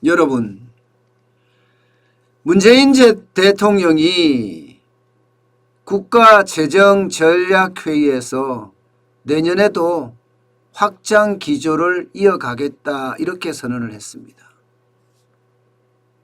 여러분, 문재인 대통령이 국가재정전략회의에서 내년에도 확장 기조를 이어가겠다 이렇게 선언을 했습니다.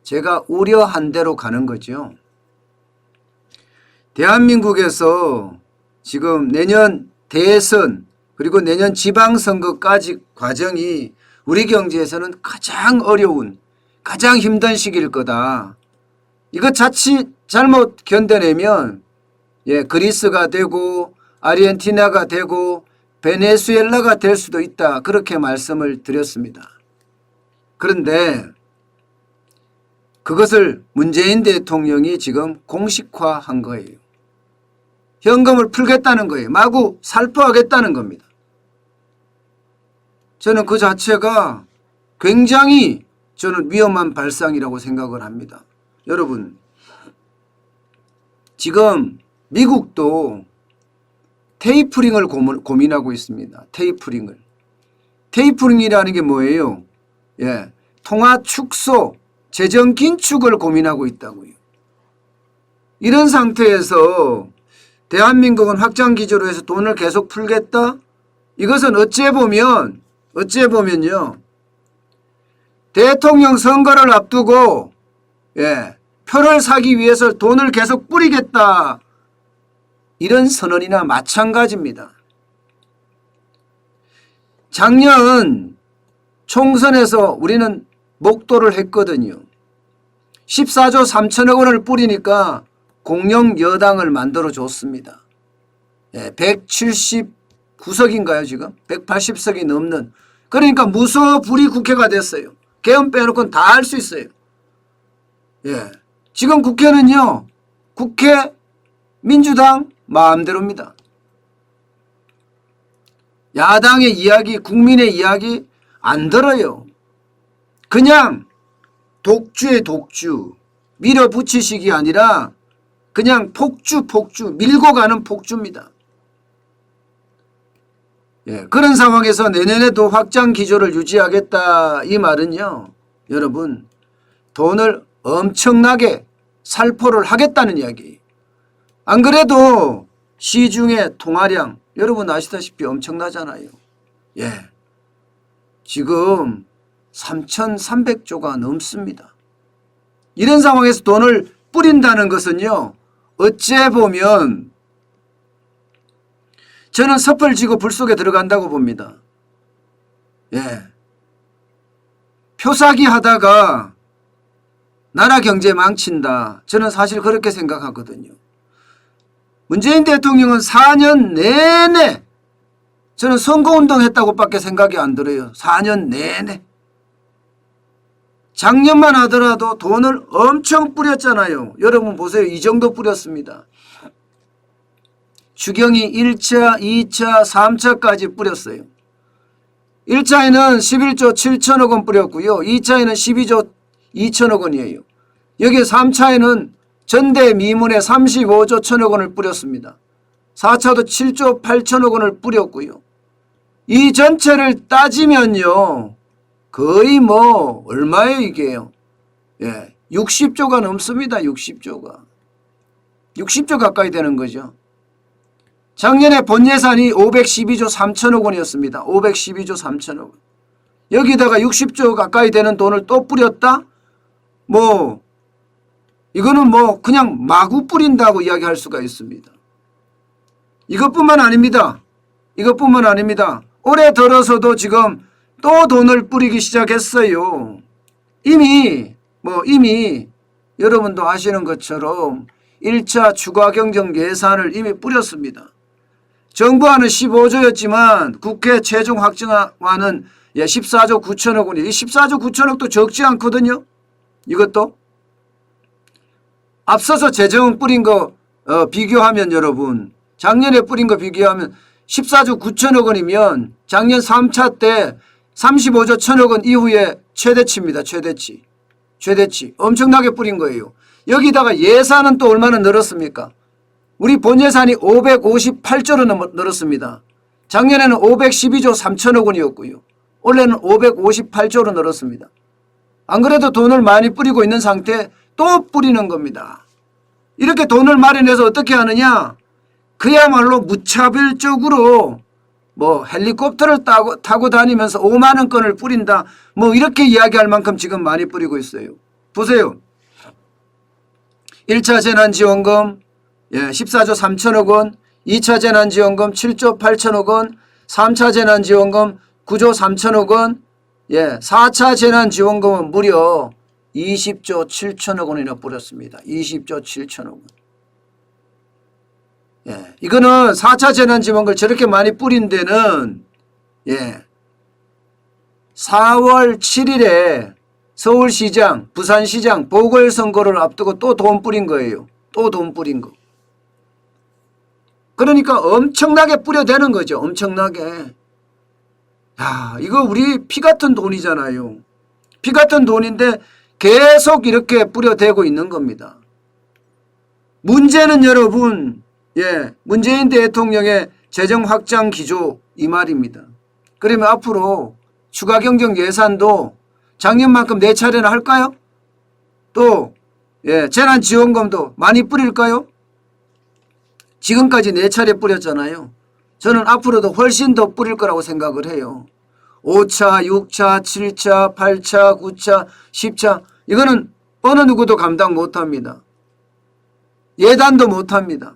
제가 우려한 대로 가는 거죠. 대한민국에서 지금 내년 대선 그리고 내년 지방선거까지 과정이 우리 경제에서는 가장 어려운 가장 힘든 시기일 거다. 이거 자칫 잘못 견뎌내면 그리스가 되고 아르헨티나가 되고 베네수엘라가 될 수도 있다. 그렇게 말씀을 드렸습니다. 그런데 그것을 문재인 대통령이 지금 공식화한 거예요. 현금을 풀겠다는 거예요. 마구 살포하겠다는 겁니다. 저는 그 자체가 굉장히 위험한 발상이라고 생각을 합니다. 여러분, 지금 미국도 테이퍼링을 고민하고 있습니다. 테이퍼링이라는 게 뭐예요? 통화 축소, 재정 긴축을 고민하고 있다고요. 이런 상태에서 대한민국은 확장 기조로 해서 돈을 계속 풀겠다? 이것은 어찌해보면요. 대통령 선거를 앞두고 표를 사기 위해서 돈을 계속 뿌리겠다. 이런 선언이나 마찬가지입니다. 작년 총선에서 우리는 목도를 했거든요. 14조 3천억 원을 뿌리니까 공영 여당을 만들어줬습니다. 179석인가요 지금? 180석이 넘는. 그러니까 무소불위 국회가 됐어요. 개헌 빼놓고는 다 할 수 있어요. 지금 국회는요. 국회 민주당 마음대로입니다. 야당의 이야기, 국민의 이야기 안 들어요. 그냥 독주의 독주, 밀어붙이식이 아니라 그냥 폭주, 밀고 가는 폭주입니다. 그런 상황에서 내년에도 확장 기조를 유지하겠다 이 말은요. 여러분, 돈을 엄청나게 살포를 하겠다는 이야기예요. 안 그래도 시중의 통화량 여러분 아시다시피 엄청나잖아요. 지금 3,300조가 넘습니다. 이런 상황에서 돈을 뿌린다는 것은요. 어찌해보면 저는 섭을 지고 불 속에 들어간다고 봅니다. 표사기 하다가 나라 경제 망친다. 저는 사실 그렇게 생각하거든요. 문재인 대통령은 4년 내내 저는 선거운동 했다고 밖에 생각이 안 들어요. 4년 내내. 작년만 하더라도 돈을 엄청 뿌렸잖아요. 여러분 보세요. 이 정도 뿌렸습니다. 추경이 1차, 2차, 3차까지 뿌렸어요. 1차에는 11조 7천억 원 뿌렸고요. 2차에는 12조 2천억 원이에요. 여기 3차에는 전대미문에 35조 1천억 원을 뿌렸습니다. 4차도 7조 8천억 원을 뿌렸고요. 이 전체를 따지면요. 거의 얼마예요 이게요. 60조가 넘습니다. 60조가. 60조 가까이 되는 거죠. 작년에 본 예산이 512조 3천억 원이었습니다. 512조 3천억 원. 여기다가 60조 가까이 되는 돈을 또 뿌렸다? 이거는 그냥 마구 뿌린다고 이야기할 수가 있습니다. 이것뿐만 아닙니다. 올해 들어서도 지금 또 돈을 뿌리기 시작했어요. 이미 여러분도 아시는 것처럼 1차 추가경정 예산을 이미 뿌렸습니다. 정부안은 15조였지만 국회 최종 확정안은 14조 9천억 원이에요. 이 14조 9천억도 적지 않거든요. 이것도 앞서서 재정 뿌린 거 비교하면 여러분 작년에 뿌린 거 비교하면 14조 9천억 원이면 작년 3차 때 35조 1천억 원 이후에 최대치입니다. 최대치. 엄청나게 뿌린 거예요. 여기다가 예산은 또 얼마나 늘었습니까? 우리 본 예산이 558조로 늘었습니다. 작년에는 512조 3천억 원이었고요. 올해는 558조로 늘었습니다. 안 그래도 돈을 많이 뿌리고 있는 상태에 또 뿌리는 겁니다. 이렇게 돈을 마련해서 어떻게 하느냐? 그야말로 무차별적으로 뭐 헬리콥터를 타고 다니면서 5만 원권을 뿌린다. 뭐 이렇게 이야기할 만큼 지금 많이 뿌리고 있어요. 보세요. 1차 재난지원금 14조 3천억 원, 2차 재난지원금 7조 8천억 원, 3차 재난지원금 9조 3천억 원, 4차 재난지원금은 무려 20조 7천억 원이나 뿌렸습니다. 20조 7천억 원. 이거는 4차 재난지원금을 저렇게 많이 뿌린 데는 4월 7일에 서울시장, 부산시장 보궐선거를 앞두고 또 돈 뿌린 거예요. 또 돈 뿌린 거. 그러니까 엄청나게 뿌려대는 거죠. 엄청나게. 야, 이거 우리 피 같은 돈이잖아요. 피 같은 돈인데 계속 이렇게 뿌려대고 있는 겁니다. 문제는 여러분, 문재인 대통령의 재정 확장 기조 이 말입니다. 그러면 앞으로 추가 경정 예산도 작년만큼 4차례나 할까요? 또 재난지원금도 많이 뿌릴까요? 지금까지 4차례 뿌렸잖아요. 저는 앞으로도 훨씬 더 뿌릴 거라고 생각을 해요. 5차, 6차, 7차, 8차, 9차, 10차 이거는 어느 누구도 감당 못합니다. 예단도 못합니다.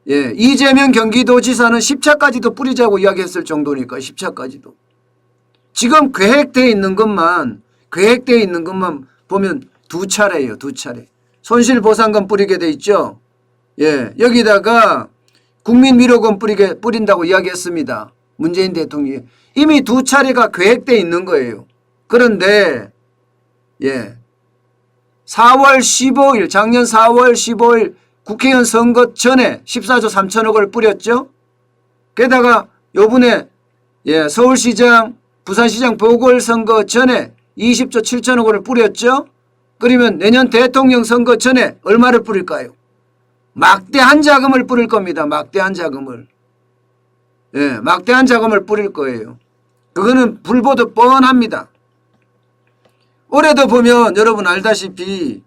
이재명 경기도지사는 10차까지도 뿌리자고 이야기했을 정도니까 10차까지도. 지금 계획되어 있는 것만 보면 2차례예요. 2차례. 손실보상금 뿌리게 돼 있죠. 여기다가 국민위로금 뿌린다고 이야기했습니다. 문재인 대통령이. 이미 2차례가 계획되어 있는 거예요. 그런데 4월 15일 작년 4월 15일 국회의원 선거 전에 14조 3천억을 뿌렸죠. 게다가 요번에 서울시장 부산시장 보궐선거 전에 20조 7천억 원을 뿌렸죠. 그러면 내년 대통령 선거 전에 얼마를 뿌릴까요? 막대한 자금을 뿌릴 겁니다. 막대한 자금을. 막대한 자금을 뿌릴 거예요. 그거는 불보듯 뻔합니다. 올해도 보면 여러분 알다시피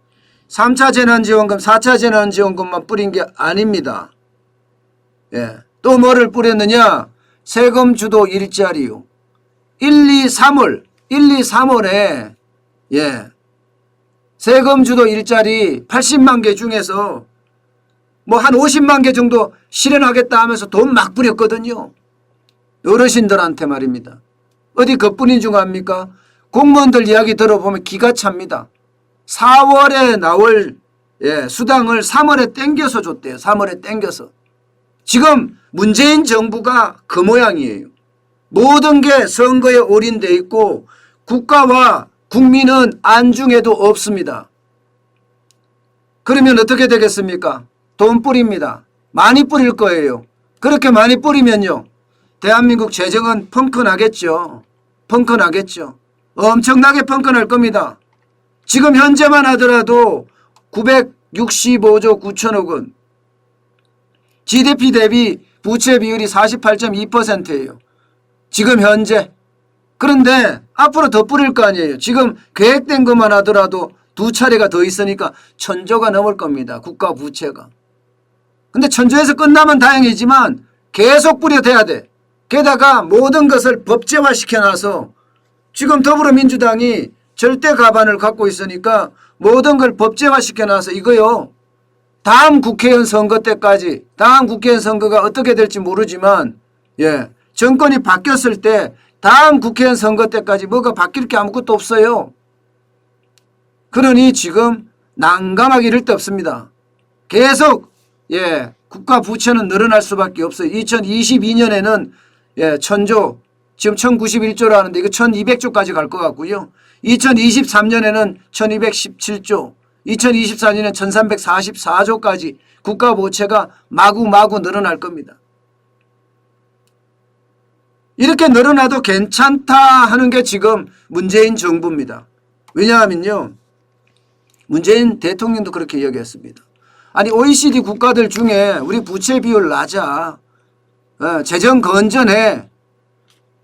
3차 재난지원금 4차 재난지원금만 뿌린 게 아닙니다. 또 뭐를 뿌렸느냐? 세금 주도 일자리요. 1, 2, 3월에 세금 주도 일자리 80만 개 중에서 뭐 한 50만 개 정도 실현하겠다 하면서 돈 막 뿌렸거든요. 어르신들한테 말입니다. 어디 그뿐인 줄 압니까? 공무원들 이야기 들어보면 기가 찹니다. 4월에 나올 수당을 3월에 땡겨서 줬대요. 3월에 땡겨서. 지금 문재인 정부가 그 모양이에요. 모든 게 선거에 올인돼 있고 국가와 국민은 안중에도 없습니다. 그러면 어떻게 되겠습니까? 돈 뿌립니다. 많이 뿌릴 거예요. 그렇게 많이 뿌리면요. 대한민국 재정은 펑크나겠죠. 펑크나겠죠. 엄청나게 펑크날 겁니다. 지금 현재만 하더라도 965조 9천억 원. GDP 대비 부채 비율이 48.2%예요. 지금 현재. 그런데 앞으로 더 뿌릴 거 아니에요. 지금 계획된 것만 하더라도 2차례가 더 있으니까 1,000조가 넘을 겁니다. 국가 부채가. 근데 1,000조에서 끝나면 다행이지만 계속 뿌려대야 돼. 게다가 모든 것을 법제화 시켜놔서 지금 더불어민주당이 절대 가반을 갖고 있으니까 모든 걸 법제화 시켜놔서 이거요. 다음 국회의원 선거 때까지 다음 국회의원 선거가 어떻게 될지 모르지만 정권이 바뀌었을 때 다음 국회의원 선거 때까지 뭐가 바뀔 게 아무것도 없어요. 그러니 지금 난감하기 이를 데 없습니다. 계속 국가 부채는 늘어날 수밖에 없어요. 2022년에는 1,000조 지금 1,091조로 하는데 이거 1,200조까지 갈 것 같고요. 2023년에는 1,217조 2024년에 1,344조까지 국가 부채가 마구마구 늘어날 겁니다. 이렇게 늘어나도 괜찮다 하는 게 지금 문재인 정부입니다. 왜냐하면요. 문재인 대통령도 그렇게 이야기했습니다. 아니 OECD 국가들 중에 우리 부채 비율 낮아. 재정 건전해.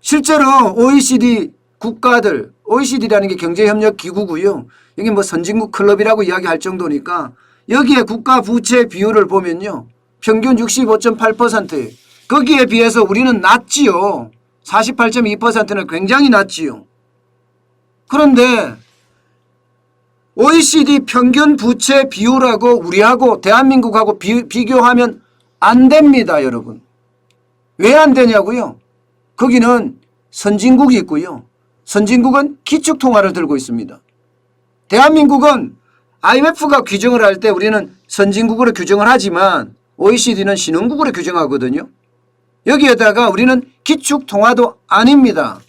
실제로 OECD 국가들 OECD라는 게 경제협력기구고요. 여기 뭐 선진국 클럽이라고 이야기할 정도니까 여기에 국가 부채 비율을 보면요. 평균 65.8%예요. 거기에 비해서 우리는 낮지요. 48.2%는 굉장히 낮지요. 그런데 OECD 평균 부채 비율하고 우리하고 대한민국하고 비교하면 안 됩니다, 여러분. 왜 안 되냐고요? 거기는 선진국이 있고요. 선진국은 기축통화를 들고 있습니다. 대한민국은 IMF가 규정을 할 때 우리는 선진국으로 규정을 하지만 OECD는 신흥국으로 규정하거든요. 여기에다가 우리는 기축통화도 아닙니다.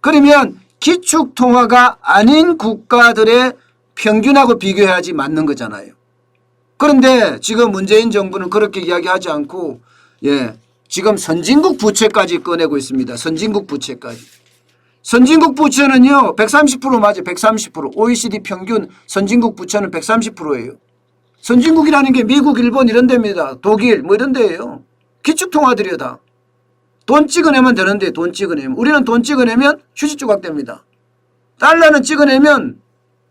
그러면 기축통화가 아닌 국가들의 평균하고 비교해야지 맞는 거잖아요. 그런데 지금 문재인 정부는 그렇게 이야기하지 않고 지금 선진국 부채까지 꺼내고 있습니다. 선진국 부채까지. 선진국 부채는요 130% 맞아요. 130%. OECD 평균 선진국 부채는 130%예요. 선진국이라는 게 미국, 일본 이런 데입니다. 독일 뭐 이런 데예요. 기축통화들이요 다. 돈 찍어내면 되는데 돈 찍어내면. 우리는 돈 찍어내면 휴지 조각 됩니다. 달러는 찍어내면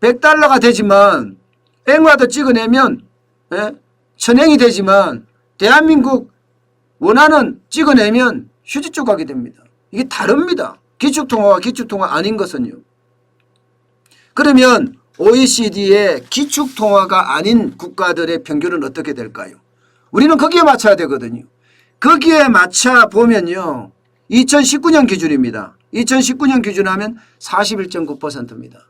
100달러가 되지만 앵화도 찍어내면 천행이 되지만 대한민국 원화는 찍어내면 휴지 조각이 됩니다. 이게 다릅니다. 기축통화와 기축통화 아닌 것은요. 그러면 OECD의 기축통화가 아닌 국가들의 평균은 어떻게 될까요? 우리는 거기에 맞춰야 되거든요. 거기에 맞춰 보면요. 2019년 기준입니다. 2019년 기준하면 41.9%입니다.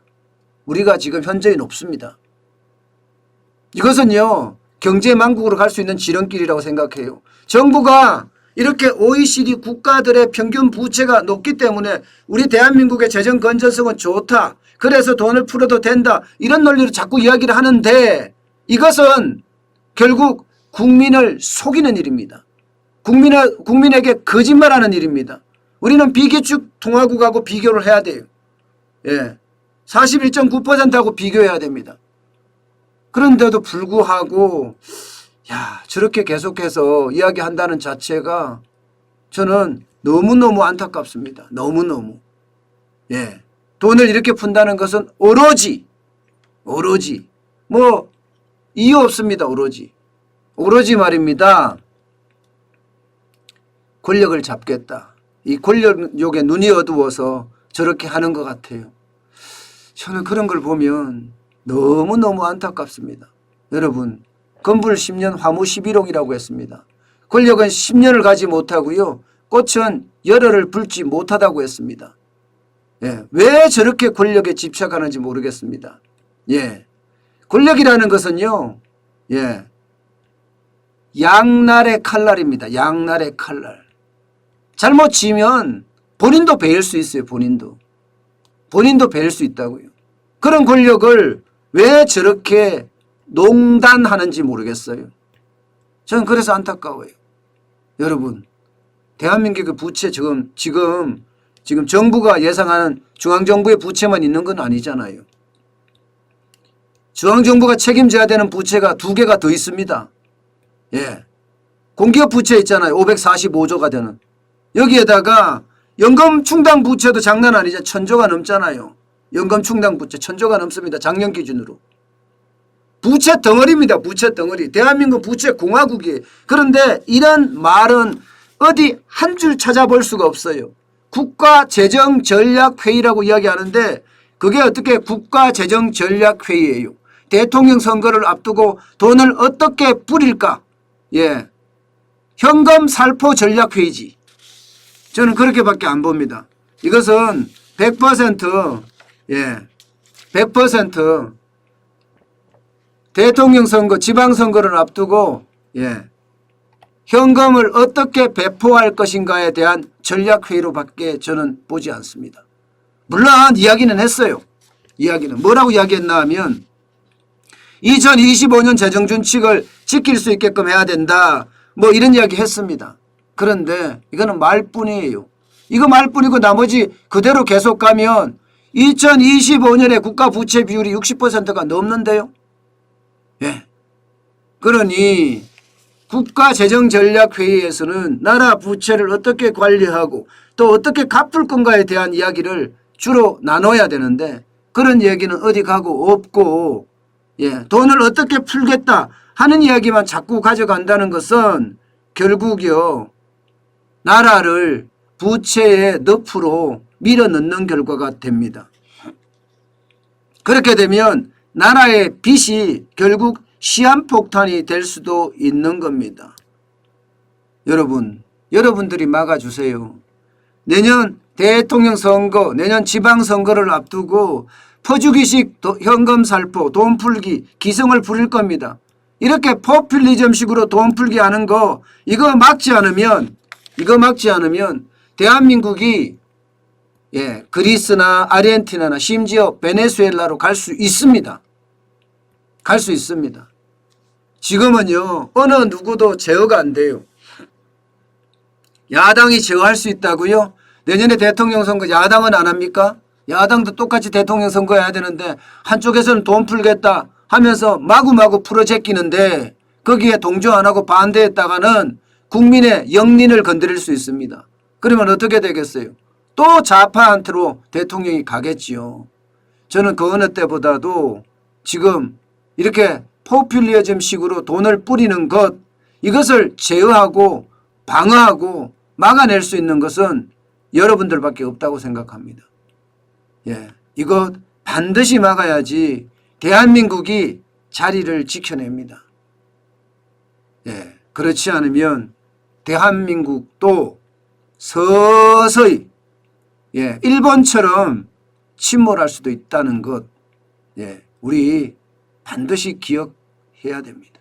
우리가 지금 현저히 높습니다. 이것은요. 경제망국으로 갈 수 있는 지름길이라고 생각해요. 정부가 이렇게 OECD 국가들의 평균 부채가 높기 때문에 우리 대한민국의 재정 건전성은 좋다. 그래서 돈을 풀어도 된다. 이런 논리로 자꾸 이야기를 하는데 이것은 결국 국민을 속이는 일입니다. 국민에게 거짓말하는 일입니다. 우리는 비기축 통화국하고 비교를 해야 돼요. 41.9%하고 비교해야 됩니다. 그런데도 불구하고 저렇게 계속해서 이야기한다는 자체가 저는 너무너무 안타깝습니다. 너무너무. 돈을 이렇게 푼다는 것은 오로지 뭐 이유 없습니다. 오로지 말입니다. 권력을 잡겠다. 이 권력욕에 눈이 어두워서 저렇게 하는 것 같아요. 저는 그런 걸 보면 너무너무 안타깝습니다. 여러분 건불 10년 화무 11홍이라고 했습니다. 권력은 10년을 가지 못하고요. 꽃은 열흘을 불지 못하다고 했습니다. 왜 저렇게 권력에 집착하는지 모르겠습니다. 권력이라는 것은요. 양날의 칼날입니다. 양날의 칼날. 잘못 지면 본인도 베일 수 있어요. 본인도 베일 수 있다고요. 그런 권력을 왜 저렇게 농단하는지 모르겠어요. 저는 그래서 안타까워요. 여러분 대한민국의 부채 지금 정부가 예상하는 중앙정부의 부채만 있는 건 아니잖아요. 중앙정부가 책임져야 되는 부채가 2개가 더 있습니다. 공기업 부채 있잖아요. 545조가 되는. 여기에다가 연금 충당 부채도 장난 아니죠. 1000조가 넘잖아요. 연금 충당 부채 1000조가 넘습니다. 작년 기준으로. 부채 덩어리입니다. 부채 덩어리. 대한민국 부채 공화국이에요. 그런데 이런 말은 어디 한 줄 찾아볼 수가 없어요. 국가재정전략회의라고 이야기하는데 그게 어떻게 국가재정전략회의예요. 대통령 선거를 앞두고 돈을 어떻게 뿌릴까. 현금 살포 전략회의지. 저는 그렇게밖에 안 봅니다. 이것은 100% 대통령 선거, 지방선거를 앞두고 현금을 어떻게 배포할 것인가에 대한 전략회의로밖에 저는 보지 않습니다. 물론 이야기는 했어요. 이야기는 뭐라고 이야기했나 하면 2025년 재정준칙을 지킬 수 있게끔 해야 된다. 뭐 이런 이야기 했습니다. 그런데 이거는 말뿐이에요. 이거 말뿐이고 나머지 그대로 계속 가면 2025년에 국가 부채 비율이 60%가 넘는데요. 그러니 국가재정전략회의에서는 나라 부채를 어떻게 관리하고 또 어떻게 갚을 건가에 대한 이야기를 주로 나눠야 되는데 그런 얘기는 어디 가고 없고, 예, 돈을 어떻게 풀겠다 하는 이야기만 자꾸 가져간다는 것은 결국요, 나라를 부채의 늪으로 밀어넣는 결과가 됩니다. 그렇게 되면 나라의 빚이 결국 시한폭탄이 될 수도 있는 겁니다. 여러분들이 막아주세요. 내년 대통령 선거, 내년 지방선거를 앞두고 퍼주기식 현금 살포, 돈 풀기, 기승을 부릴 겁니다. 이렇게 포퓰리즘식으로 돈 풀기 하는 거 이거 막지 않으면 대한민국이, 예, 그리스나 아르헨티나나 심지어 베네수엘라로 갈 수 있습니다. 갈 수 있습니다. 지금은요, 어느 누구도 제어가 안 돼요. 야당이 제어할 수 있다고요? 내년에 대통령 선거 야당은 안 합니까? 야당도 똑같이 대통령 선거 해야 되는데 한쪽에서는 돈 풀겠다 하면서 마구마구 풀어제끼는데 거기에 동조 안 하고 반대했다가는 국민의 영린을 건드릴 수 있습니다. 그러면 어떻게 되겠어요? 또 좌파한테로 대통령이 가겠지요. 저는 그 어느 때보다도 지금 이렇게 포퓰리즘식으로 돈을 뿌리는 것, 이것을 제어하고 방어하고 막아낼 수 있는 것은 여러분들밖에 없다고 생각합니다. 예, 이거 반드시 막아야지 대한민국이 자리를 지켜냅니다. 예, 그렇지 않으면 대한민국도 서서히, 예, 일본처럼 침몰할 수도 있다는 것, 예, 우리 반드시 기억해야 됩니다.